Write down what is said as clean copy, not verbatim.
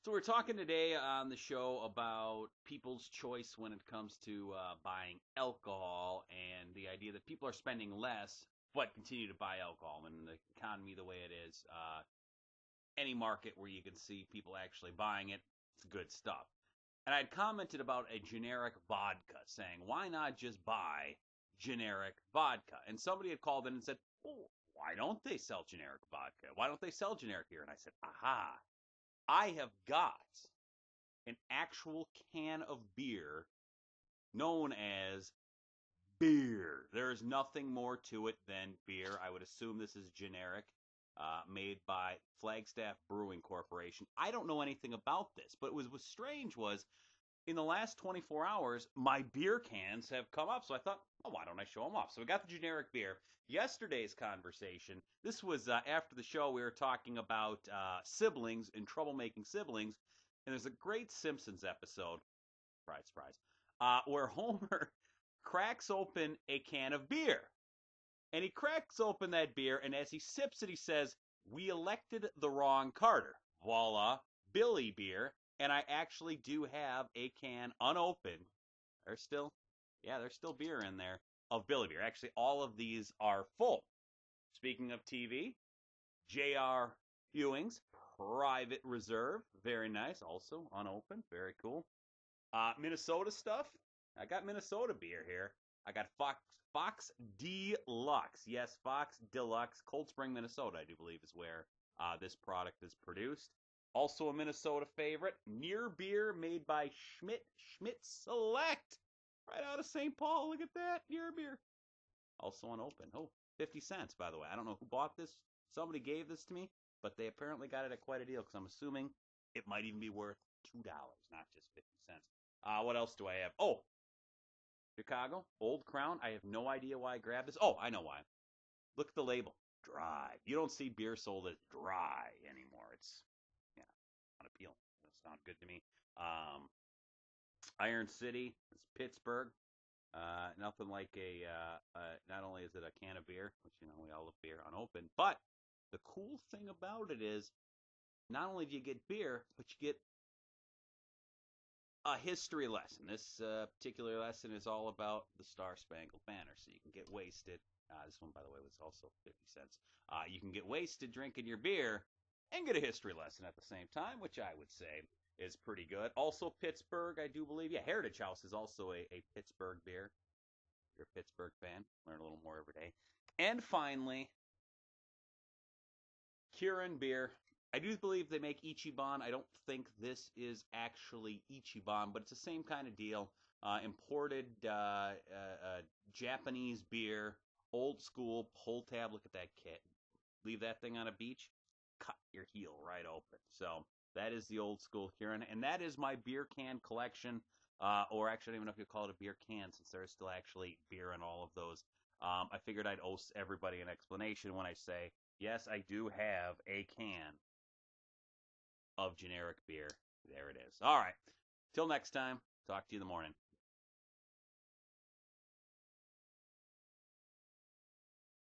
So we're talking today on the show about people's choice when it comes to buying alcohol and the idea that people are spending less but continue to buy alcohol. And the economy the way it is, any market where you can see people actually buying it, it's good stuff. And I'd commented about a generic vodka, saying, why not just buy generic vodka? And somebody had called in and said, oh, why don't they sell generic vodka? Why don't they sell generic beer? And I said, aha, I have got an actual can of beer known as beer. There's nothing more to it than beer. I would assume this is generic, made by Flagstaff Brewing Corporation. I don't know anything about this, but what was strange was in the last 24 hours, my beer cans have come up. So I thought, oh, why don't I show them off? So we got the generic beer. Yesterday's conversation, this was after the show, we were talking about siblings and troublemaking siblings. And there's a great Simpsons episode, surprise, surprise, where Homer cracks open a can of beer. And he cracks open that beer, and as he sips it, he says, we elected the wrong Carter. Voila, Billy beer. And I actually do have a can unopened. There's still beer in there of Billy beer. Actually, all of these are full. Speaking of TV, J.R. Ewing's Private Reserve. Very nice. Also unopened. Very cool. Minnesota stuff. I got Minnesota beer here. I got Fox Deluxe. Yes, Fox Deluxe. Cold Spring, Minnesota, I do believe, is where this product is produced. Also a Minnesota favorite, Near Beer made by Schmidt Select. Right out of St. Paul. Look at that. Near Beer. Also unopened. Oh, 50 cents, by the way. I don't know who bought this. Somebody gave this to me, but they apparently got it at quite a deal because I'm assuming it might even be worth $2, not just 50 cents. What else do I have? Oh, Chicago, Old Crown. I have no idea why I grabbed this. Oh, I know why. Look at the label. Dry. You don't see beer sold as dry anymore. It's, yeah, not appealing. Doesn't sound good to me. Iron City. It's Pittsburgh. Nothing like not only is it a can of beer, which, we all love beer unopened, but the cool thing about it is not only do you get beer, but you get a history lesson. This particular lesson is all about the Star Spangled Banner, so you can get wasted. This one, by the way, was also 50 cents. You can get wasted drinking your beer and get a history lesson at the same time, which I would say is pretty good. Also, Pittsburgh, I do believe. Yeah, Heritage House is also a Pittsburgh beer. If you're a Pittsburgh fan, learn a little more every day. And finally, Kirin beer. I do believe they make Ichiban. I don't think this is actually Ichiban, but it's the same kind of deal. Imported Japanese beer, old school, pull tab. Look at that kit. Leave that thing on a beach, cut your heel right open. So that is the old school Kirin, and that is my beer can collection. Or actually, I don't even know if you call it a beer can, since there is still actually beer in all of those. I figured I'd owe everybody an explanation when I say, yes, I do have a can of generic beer. There it is. All right. Till next time, talk to you in the morning.